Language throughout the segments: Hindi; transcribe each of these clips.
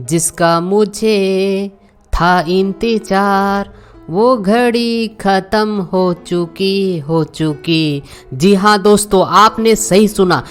जिसका मुझे था इंतजार, वो घड़ी खत्म हो चुकी। जी हाँ दोस्तों, आपने सही सुना।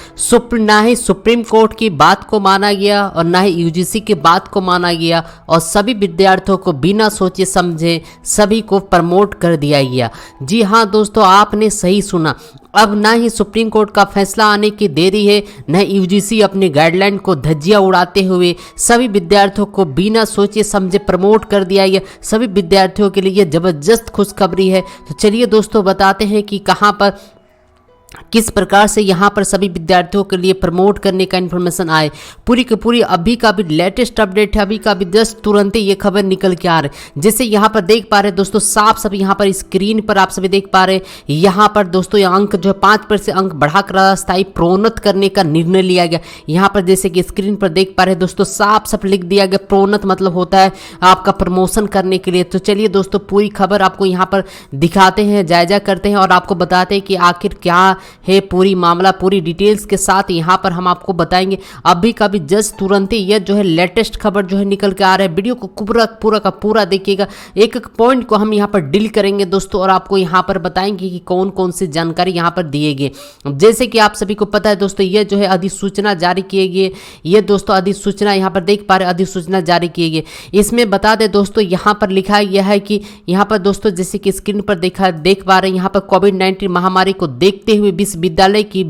ना ही सुप्रीम कोर्ट की बात को माना गया और ना ही यूजीसी की बात को माना गया, और सभी विद्यार्थियों को बिना सोचे समझे सभी को प्रमोट कर दिया गया। जी हाँ दोस्तों, आपने सही सुना। अब ना ही सुप्रीम कोर्ट का फैसला आने की देरी है, न यूजीसी अपने गाइडलाइन को धज्जियां उड़ाते हुए सभी विद्यार्थियों को बिना सोचे समझे प्रमोट कर दिया गया। सभी विद्यार्थियों के लिए जबरदस्त खुशखबरी है। तो चलिए दोस्तों, बताते हैं कि कहां पर किस प्रकार से यहाँ पर सभी विद्यार्थियों के लिए प्रमोट करने का इन्फॉर्मेशन आए। पूरी की पूरी अभी का भी लेटेस्ट अपडेट है, अभी का भी जस्ट तुरंत ही ये खबर निकल के आ रही है। जैसे यहाँ पर देख पा रहे हैं दोस्तों, साफ सब यहाँ पर स्क्रीन पर आप सभी देख पा रहे हैं। यहाँ पर दोस्तों ये अंक जो है 5% अंक बढ़ाकर अस्थायी प्रोन्नत करने का निर्णय लिया गया। यहाँ पर जैसे कि स्क्रीन पर देख पा रहे हैं दोस्तों, साफ सब लिख दिया गया। प्रोन्नत मतलब होता है आपका प्रमोशन करने के लिए। तो चलिए दोस्तों, पूरी खबर आपको यहाँ पर दिखाते हैं, जायजा करते हैं और आपको बताते हैं कि आखिर क्या है पूरी मामला। पूरी डिटेल्स के साथ यहाँ पर हम आपको बताएंगे। अभी का भी जस्ट तुरंत ही यह जो है लेटेस्ट खबर जो है निकल के आ रहा है। वीडियो को पूरा का पूरा देखिएगा, एक एक पॉइंट को हम यहाँ पर डील करेंगे दोस्तों, और आपको यहाँ पर बताएंगे कि कौन कौन सी जानकारी यहाँ पर दिए गए। जैसे कि आप सभी को पता है दोस्तों, यह जो है अधिसूचना जारी किए गए। ये दोस्तों अधिसूचना यहाँ पर देख पा रहे, अधिसूचना जारी किए गए। इसमें बता दें दोस्तों, यहाँ पर लिखा गया है कि यहाँ पर दोस्तों जैसे कि स्क्रीन पर देख पा रहे हैं, यहाँ पर कोविड-19 महामारी को देखते हुए विश्वविद्यालय की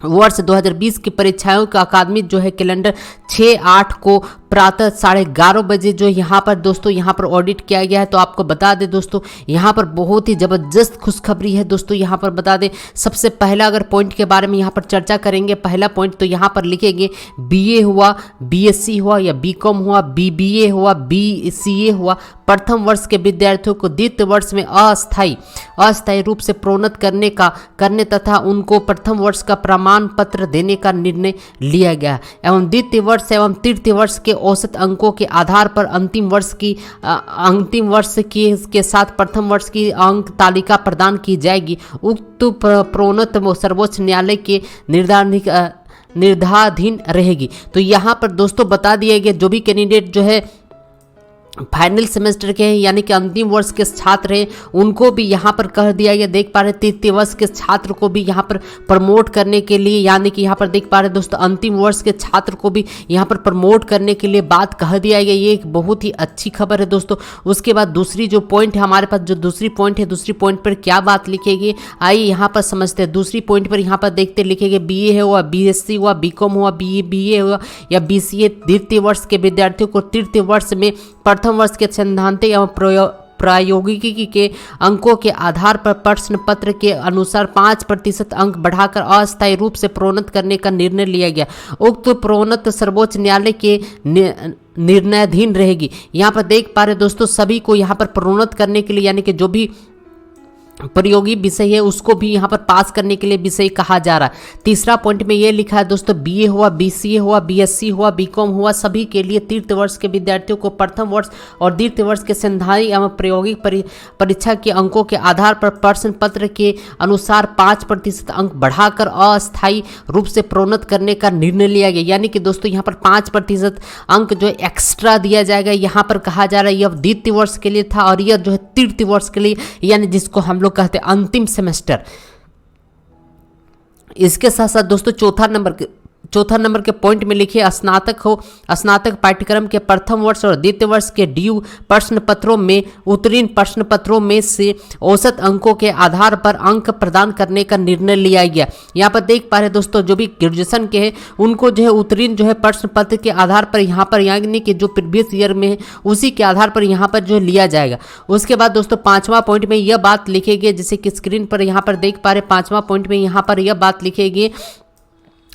वर्ष 2020 की परीक्षाओं का अकादमिक जो है कैलेंडर 6/8 को प्रातः 11:30 बजे जो यहाँ पर दोस्तों यहाँ पर ऑडिट किया गया है। तो आपको बता दें दोस्तों, यहाँ पर बहुत ही ज़बरदस्त खुशखबरी है दोस्तों। यहाँ पर बता दें, सबसे पहला अगर पॉइंट के बारे में यहाँ पर चर्चा करेंगे, पहला पॉइंट तो यहाँ पर लिखेंगे बीए हुआ, बीएससी हुआ या बीकॉम हुआ, बीबीए हुआ, बीसीए हुआ, प्रथम वर्ष के विद्यार्थियों को द्वितीय वर्ष में अस्थायी रूप से प्रोन्नत करने तथा उनको प्रथम वर्ष का प्रमाण पत्र देने का निर्णय लिया गया एवं द्वितीय वर्ष एवं तृतीय वर्ष के औसत अंकों के आधार पर अंतिम वर्ष के साथ प्रथम वर्ष की अंक तालिका प्रदान की जाएगी। उक्त प्रोन्नत सर्वोच्च न्यायालय के निर्धाराधीन रहेगी। तो यहाँ पर दोस्तों बता दिया गया, जो भी कैंडिडेट जो है फाइनल सेमेस्टर के हैं यानी कि अंतिम वर्ष के छात्र हैं, उनको भी यहाँ पर कह दिया गया। देख पा रहे तृतीय वर्ष के छात्र को भी यहाँ पर प्रमोट करने के लिए, यानी कि यहाँ पर देख पा रहे दोस्तों अंतिम वर्ष के छात्र को भी यहाँ पर प्रमोट करने के लिए बात कह दिया गया। ये एक बहुत ही अच्छी खबर है दोस्तों। उसके बाद दूसरी जो पॉइंट है हमारे पास, जो दूसरी पॉइंट है, दूसरी पॉइंट पर क्या बात लिखेगी आइए यहाँ पर समझते हैं। दूसरी पॉइंट पर यहाँ पर देखते लिखेंगे बीए हुआ, बीएससी हुआ, बीकॉम हुआ, बीए हुआ या बीसीए द्वितीय वर्ष के विद्यार्थियों को तृतीय वर्ष में प्रथम वर्ष के सैद्धांतिक एवं प्रायोगिकी के अंकों के आधार पर प्रश्न पत्र के अनुसार 5% अंक बढ़ाकर अस्थायी रूप से प्रोन्नत करने का निर्णय लिया गया। उक्त प्रोन्नत सर्वोच्च न्यायालय के निर्णयाधीन रहेगी। यहाँ पर देख पा रहे दोस्तों, सभी को यहाँ पर प्रोन्नत करने के लिए यानी कि जो भी प्रयोगी विषय है उसको भी यहाँ पर पास करने के लिए विषय कहा जा रहा है। तीसरा पॉइंट में ये लिखा है दोस्तों, बीए हुआ, बीसीए हुआ, बीएससी हुआ, बीकॉम हुआ, सभी के लिए तृतीय वर्ष के विद्यार्थियों को प्रथम वर्ष और द्वितीय वर्ष के सैद्धांतिक एवं प्रायोगिक परीक्षा के अंकों के आधार पर प्रश्न पत्र के अनुसार 5% अंक बढ़ाकर अस्थायी रूप से प्रोन्नत करने का निर्णय लिया गया। यानी कि दोस्तों यहाँ पर 5% अंक जो एक्स्ट्रा दिया जाएगा। यहाँ पर कहा जा रहा है यह द्वितीय वर्ष के लिए था और यह जो है तृतीय वर्ष के लिए, यानी जिसको हम लोग कहते हैं अंतिम सेमेस्टर। इसके साथ साथ दोस्तों चौथा नंबर के पॉइंट में लिखिए स्नातक पाठ्यक्रम के प्रथम वर्ष और द्वितीय वर्ष के ड्यू प्रश्न पत्रों में उत्तीर्ण प्रश्न पत्रों में से औसत अंकों के आधार पर अंक प्रदान करने का निर्णय लिया गया। यहाँ पर देख पा रहे दोस्तों, जो भी ग्रेजुएशन के हैं उनको जो है उत्तीर्ण जो है प्रश्न पत्र के आधार पर यहाँ पर यानी कि जो प्रीवियस ईयर में है उसी के आधार पर यहाँ पर जो लिया जाएगा। उसके बाद दोस्तों 5वां पॉइंट में यह बात लिखेगी, जैसे कि स्क्रीन पर यहाँ पर देख पा रहे 5वां पॉइंट में यहाँ पर यह बात लिखेगी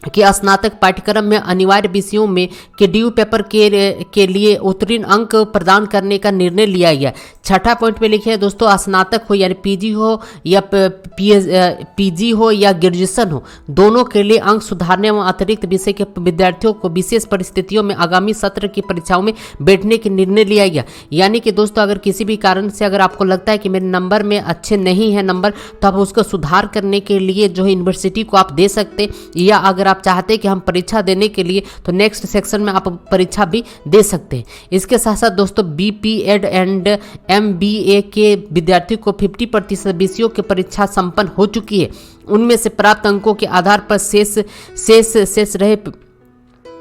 कि स्नातक पाठ्यक्रम में अनिवार्य विषयों में के ड्यू पेपर के लिए उत्तीर्ण अंक प्रदान करने का निर्णय लिया गया। छठा पॉइंट में लिखे दोस्तों, स्नातक हो यानी पीजी हो या पीजी हो या ग्रेजुएशन हो, दोनों के लिए अंक सुधारने एवं अतिरिक्त विषय के विद्यार्थियों को विशेष परिस्थितियों में आगामी सत्र की परीक्षाओं में बैठने के निर्णय लिया गया। यानी कि दोस्तों अगर किसी भी कारण से अगर आपको लगता है कि मेरे नंबर में अच्छे नहीं है नंबर, तो आप उसको सुधार करने के लिए जो है यूनिवर्सिटी को आप दे सकते, या अगर आप चाहते हैं कि हम परीक्षा देने के लिए, तो नेक्स्ट सेक्शन में आप परीक्षा भी दे सकते हैं। इसके साथ साथ दोस्तों BPEd एंड MBA के विद्यार्थियों को 50% विषयों की परीक्षा संपन्न हो चुकी है। उनमें से प्राप्त अंकों के आधार पर शेष रहे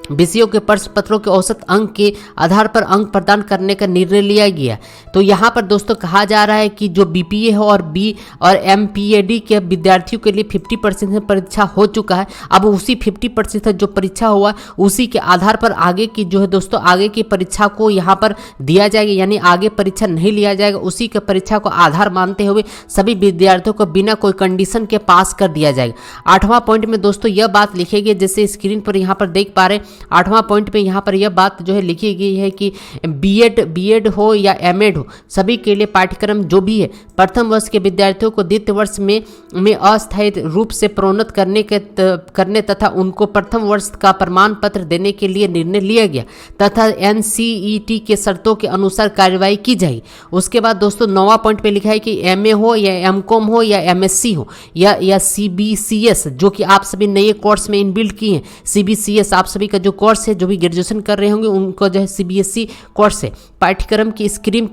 विषयों के प्रश्न पत्रों के औसत अंक के आधार पर अंक प्रदान करने का निर्णय लिया गया। तो यहाँ पर दोस्तों कहा जा रहा है कि जो BPA हो और B और MPAD के विद्यार्थियों के लिए 50% परीक्षा हो चुका है। अब उसी 50% जो परीक्षा हुआ उसी के आधार पर आगे की जो है दोस्तों आगे की परीक्षा को यहाँ पर दिया जाएगा, यानी आगे परीक्षा नहीं लिया जाएगा। उसी के परीक्षा को आधार मानते हुए सभी विद्यार्थियों को बिना कोई कंडीशन के पास कर दिया जाएगा। 8वां पॉइंट में दोस्तों यह बात लिखी गई, जैसे स्क्रीन पर यहाँ पर देख पा रहे 8वां पॉइंट पे यहाँ पर यह बात जो है लिखी गई है कि बीएड हो या एमएड हो, सभी के लिए पाठ्यक्रम जो भी है प्रथम वर्ष के विद्यार्थियों को द्वितीय वर्ष में अस्थायी रूप से प्रोन्नत करने तथा उनको प्रथम वर्ष का प्रमाण पत्र देने के लिए निर्णय लिया गया तथा NCET के शर्तों के अनुसार कार्यवाही की जाएगी। उसके बाद दोस्तों 9वां पॉइंट पे लिखा है कि MA हो या MCOM हो या MSc हो या CBCS, जो कि आप सभी नए कोर्स में इनबिल्ट की हैं। CBCS आप सभी का जो कोर्स है, जो भी ग्रेजुएशन कर रहे होंगे उनको जो है CBSE कोर्स है। पाठ्यक्रम की स्कीम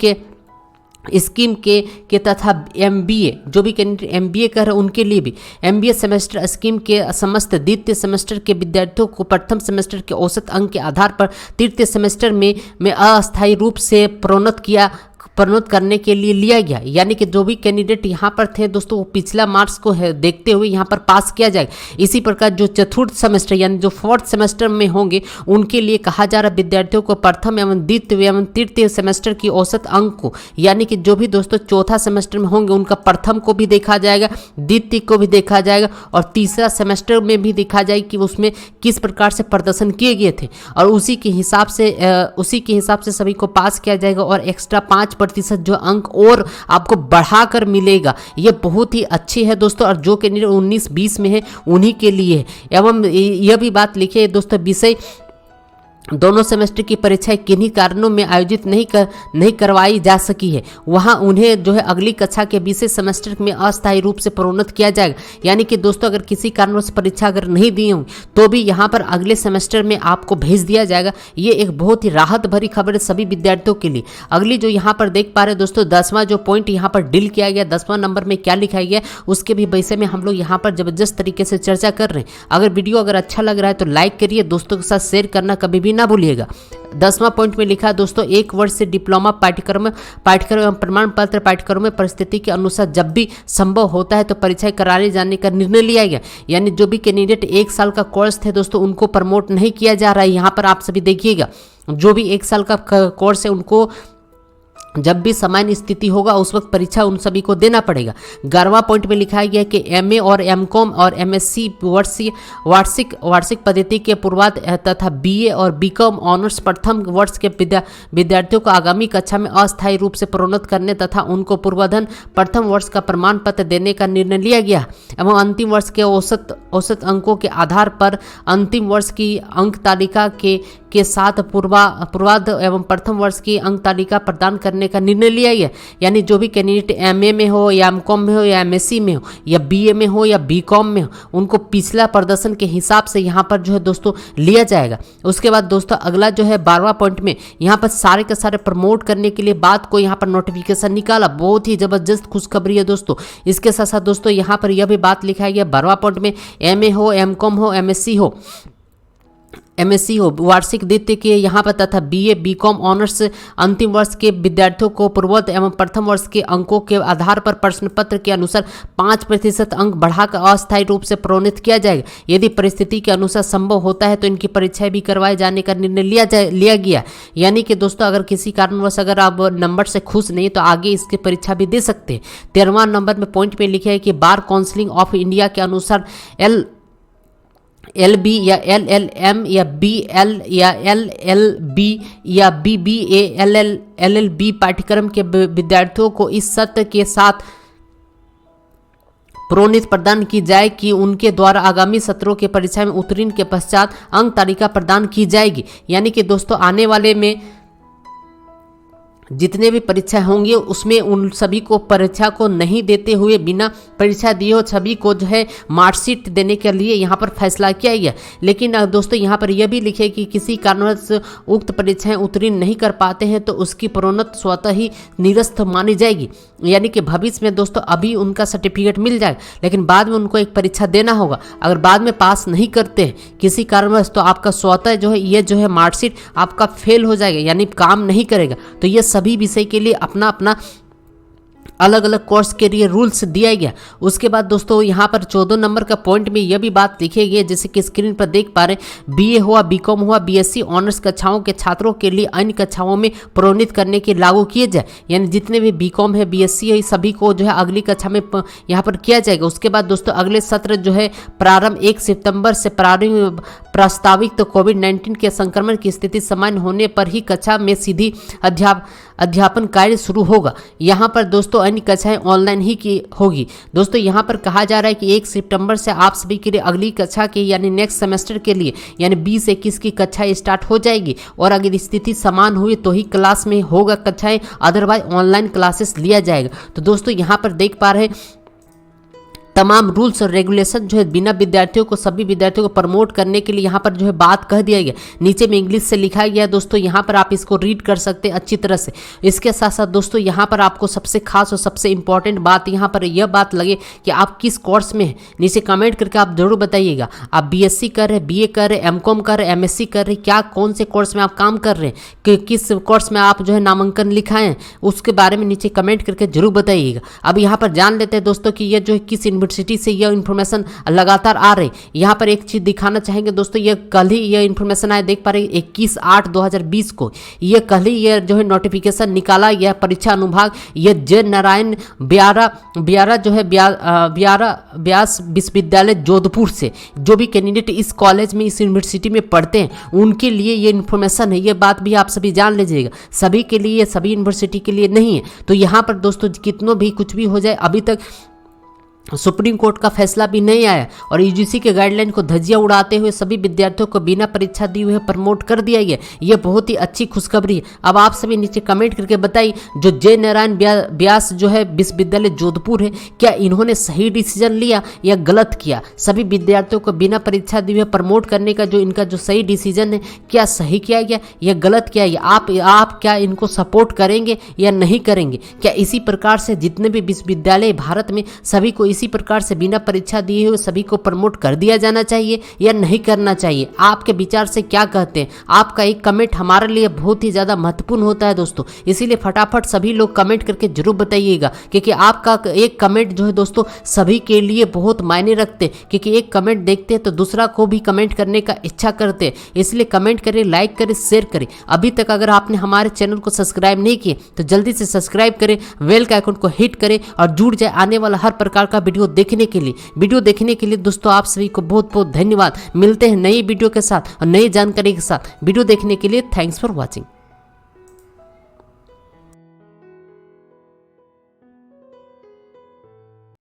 के तथा MBA जो भी कैंडिडेट MBA कर रहे हैं उनके लिए भी MBA सेमेस्टर स्कीम के समस्त द्वितीय सेमेस्टर के विद्यार्थियों को प्रथम सेमेस्टर के औसत अंक के आधार पर तृतीय सेमेस्टर में अस्थायी रूप से प्रोन्नत करने के लिए लिया गया। यानी कि जो भी कैंडिडेट यहाँ पर थे दोस्तों वो पिछला मार्क्स को देखते हुए यहाँ पर पास किया जाएगा। इसी प्रकार जो चतुर्थ सेमेस्टर यानी जो 4th सेमेस्टर में होंगे उनके लिए कहा जा रहा है विद्यार्थियों को प्रथम एवं द्वितीय एवं तृतीय सेमेस्टर की औसत अंक को, यानी कि जो भी दोस्तों चौथा सेमेस्टर में होंगे उनका प्रथम को भी देखा जाएगा, द्वितीय को भी देखा जाएगा और तीसरा सेमेस्टर में भी देखा जाएगा कि उसमें किस प्रकार से प्रदर्शन किए गए थे और उसी के हिसाब से सभी को पास किया जाएगा और एक्स्ट्रा 5% जो अंक और आपको बढ़ाकर मिलेगा। ये बहुत ही अच्छी है दोस्तों, और जो कैंडिडेट 19-20 में है उन्हीं के लिए है। एवं यह भी बात लिखी है दोस्तों, विषय दोनों सेमेस्टर की परीक्षाएं किन्हीं कारणों में आयोजित नहीं करवाई जा सकी है, वहां उन्हें जो है अगली कक्षा के विषय सेमेस्टर में अस्थायी रूप से प्रोन्नत किया जाएगा। यानी कि दोस्तों अगर किसी कारणवश परीक्षा अगर नहीं दी होंगी तो भी यहां पर अगले सेमेस्टर में आपको भेज दिया जाएगा। ये एक बहुत ही राहत भरी खबर है सभी विद्यार्थियों के लिए। अगली जो यहाँ पर देख पा रहे दोस्तों 10वां जो पॉइंट यहाँ पर डील किया गया, 10वां नंबर में क्या लिखा गया उसके भी विषय में हम लोग यहाँ पर जबरदस्त तरीके से चर्चा कर रहे हैं। अगर वीडियो अगर अच्छा लग रहा है तो लाइक करिए, दोस्तों के साथ शेयर करना कभी भी ना भूलिएगा। 10वां पॉइंट में लिखा है दोस्तों 1 वर्ष से डिप्लोमा पाठ्यक्रम एवं प्रमाण पत्र पाठ्यक्रम में परिस्थिति के अनुसार जब भी संभव होता है तो परीक्षाएं कराने जाने का निर्णय लिया गया। यानी जो भी कैंडिडेट 1 साल का कोर्स थे दोस्तों उनको प्रमोट नहीं किया जा रहा है। यहाँ पर आप सभी देखिएगा, जो भी 1 साल का कोर्स है उनको जब भी सामान्य स्थिति होगा उस वक्त परीक्षा उन सभी को देना पड़ेगा। 11वां पॉइंट में लिखा गया कि MA और MCOM और MSc वार्षिक पद्धति के पूर्वाध तथा BA और BCom ऑनर्स प्रथम वर्ष के विद्यार्थियों को आगामी कक्षा में अस्थायी रूप से प्रोन्नत करने तथा उनको पूर्वाधन प्रथम वर्ष का प्रमाण पत्र देने का निर्णय लिया गया एवं अंतिम वर्ष के औसत अंकों के आधार पर अंतिम वर्ष की अंक तालिका के साथ पूर्वाध एवं प्रथम वर्ष की अंक तालिका प्रदान करने का निर्णय लिया गया। यानी जो भी कैंडिडेट MA में हो या MCOM में हो या MSc में हो या BA में हो या BCom में हो उनको पिछला प्रदर्शन के हिसाब से यहाँ पर जो है दोस्तों लिया जाएगा। उसके बाद दोस्तों अगला जो है 12वां पॉइंट में यहाँ पर सारे के सारे प्रमोट करने के लिए बात को यहाँ पर नोटिफिकेशन निकाला। बहुत ही जबरदस्त खुशखबरी है दोस्तों। इसके साथ साथ दोस्तों यहाँ पर यह भी बात लिखा गया 12वां पॉइंट में MA हो MCOM हो MSc हो वार्षिक द्वितीय के यहाँ पर तथा BA BCom ऑनर्स अंतिम वर्ष के विद्यार्थियों को पूर्वोत्तर एवं प्रथम वर्ष के अंकों के आधार पर प्रश्न पत्र के अनुसार 5% अंक बढ़ाकर अस्थायी रूप से प्रोन्नत किया जाएगा। यदि परिस्थिति के अनुसार संभव होता है तो इनकी परीक्षाएं भी करवाए जाने का निर्णय लिया गया। यानी कि दोस्तों अगर किसी कारणवश अगर आप नंबर से खुश नहीं तो आगे इसकी परीक्षा भी दे सकते हैं। 13वां नंबर में पॉइंट पे लिखा है कि बार काउंसिलिंग ऑफ इंडिया के अनुसार LB या LLM या BL या LLB या BBA LLB पाठ्यक्रम के विद्यार्थियों को इस सत्र के साथ प्रोन्नति प्रदान की जाए कि उनके द्वारा आगामी सत्रों के परीक्षा में उत्तीर्ण के पश्चात अंक तालिका प्रदान की जाएगी। यानी कि दोस्तों आने वाले में जितने भी परीक्षा होंगे उसमें उन सभी को परीक्षा को नहीं देते हुए बिना परीक्षा दिए हो सभी को जो है मार्कशीट देने के लिए यहाँ पर फैसला किया गया। लेकिन दोस्तों यहाँ पर यह भी लिखे कि किसी कारणवश उक्त परीक्षाएं उत्तीर्ण नहीं कर पाते हैं तो उसकी प्रोन्नति स्वतः ही निरस्त मानी जाएगी, यानी कि भविष्य में दोस्तों अभी उनका सर्टिफिकेट मिल जाएगा लेकिन बाद में उनको एक परीक्षा देना होगा। अगर बाद में पास नहीं करते हैं किसी कारणवश तो आपका स्वतः जो है ये जो है मार्कशीट आपका फेल हो जाएगा, यानी काम नहीं करेगा। तो ये सभी विषय के लिए अपना अपना अलग अलग कोर्स के लिए रूल्स दिया गया। उसके बाद दोस्तों यहाँ पर 14 नंबर का पॉइंट में यह भी बात लिखी गई है, जैसे कि स्क्रीन पर देख पा रहे हैं, बीए हुआ, बीकॉम हुआ, बीएससी ऑनर्स कक्षाओं के छात्रों के लिए अन्य कक्षाओं में प्रोन्नत करने के लागू किए जाए, यानी जितने भी बीकॉम है, बीएससी है, सभी को जो है अगली कक्षा में यहाँ पर किया जाएगा। उसके बाद दोस्तों अगले सत्र जो है प्रारंभ 1 सितंबर से प्रारंभ प्रस्तावित तो कोविड-19 के संक्रमण की स्थिति सामान्य होने पर ही कक्षा में सीधी अध्यापन कार्य शुरू होगा। यहाँ पर दोस्तों अन्य कक्षाएं ऑनलाइन ही की होगी। दोस्तों यहाँ पर कहा जा रहा है कि 1 सितंबर से आप सभी के लिए अगली कक्षा के यानी नेक्स्ट सेमेस्टर के लिए यानी 20-21 की कक्षाएं स्टार्ट हो जाएगी और अगर स्थिति समान हुई तो ही क्लास में होगा कक्षाएं, अदरवाइज ऑनलाइन क्लासेस लिया जाएगा। तो दोस्तों यहाँ पर देख पा रहे हैं तमाम रूल्स और रेगुलेशन जो है बिना विद्यार्थियों को सभी विद्यार्थियों को प्रमोट करने के लिए यहाँ पर जो है बात कह दिया गया। नीचे में इंग्लिश से लिखा गया है दोस्तों, यहाँ पर आप इसको रीड कर सकते हैं अच्छी तरह से। इसके साथ साथ दोस्तों यहाँ पर आपको सबसे खास और सबसे इंपॉर्टेंट बात यहाँ पर यह बात लगे कि आप किस कोर्स में हैं, नीचे कमेंट करके आप जरूर बताइएगा। आप बीएससी कर रहे हैं, बीए कर रहे हैं, एमकॉम कर रहे हैं, एमएससी कर रहे हैं, क्या कौन से कोर्स में आप काम कर रहे हैं, कि किस कोर्स में आप जो है नामांकन लिखाए हैं, उसके बारे में नीचे कमेंट करके जरूर बताइएगा। अब यहाँ पर जान लेते हैं दोस्तों कि यह जो है किस यूनिवर्सिटी से यह इन्फॉर्मेशन लगातार आ रही। यहाँ पर एक चीज दिखाना चाहेंगे दोस्तों, यह कल ही यह इन्फॉर्मेशन आया, देख पा रहे 21/8/2020 को यह कल ही यह जो है नोटिफिकेशन निकाला गया परीक्षा अनुभाग, यह जे नारायण ब्यारा जो है व्यास विश्वविद्यालय जोधपुर से जो भी कैंडिडेट इस कॉलेज में इस यूनिवर्सिटी में पढ़ते हैं उनके लिए ये इन्फॉर्मेशन है। ये बात भी आप सभी जान लीजिएगा, सभी के लिए, सभी यूनिवर्सिटी के लिए नहीं है। तो यहाँ पर दोस्तों कितनों भी कुछ भी हो जाए, अभी तक सुप्रीम कोर्ट का फैसला भी नहीं आया और यूजीसी के गाइडलाइन को धज्जियां उड़ाते हुए सभी विद्यार्थियों को बिना परीक्षा दिए हुए प्रमोट कर दिया गया। ये बहुत ही अच्छी खुशखबरी है। अब आप सभी नीचे कमेंट करके बताइए, जो जे नारायण व्यास जो है विश्वविद्यालय जोधपुर है, क्या इन्होंने सही डिसीजन लिया या गलत किया? सभी विद्यार्थियों को बिना परीक्षा दिए हुए प्रमोट करने का जो इनका जो सही डिसीजन है, क्या सही किया गया या गलत किया गया? आप क्या इनको सपोर्ट करेंगे या नहीं करेंगे? क्या इसी प्रकार से जितने भी विश्वविद्यालय भारत में सभी को इसी प्रकार से बिना परीक्षा दिए हुए सभी को प्रमोट कर दिया जाना चाहिए या नहीं करना चाहिए? आपके विचार से क्या कहते हैं? आपका एक कमेंट हमारे लिए बहुत ही ज़्यादा महत्वपूर्ण होता है दोस्तों, इसीलिए फटाफट सभी लोग कमेंट करके जरूर बताइएगा, क्योंकि आपका एक कमेंट जो है दोस्तों सभी के लिए बहुत मायने रखते हैं, क्योंकि एक कमेंट देखते हैं तो दूसरा को भी कमेंट करने का इच्छा करते हैं। इसलिए कमेंट करें, लाइक करें, शेयर करें। अभी तक अगर आपने हमारे चैनल को सब्सक्राइब नहीं किए तो जल्दी से सब्सक्राइब करें, बेल का आइकन को हिट करें और जुड़ जाए आने वाला हर प्रकार का वीडियो देखने के लिए। दोस्तों आप सभी को बहुत बहुत धन्यवाद। मिलते हैं नई वीडियो के साथ और नई जानकारी के साथ। वीडियो देखने के लिए थैंक्स फॉर वॉचिंग।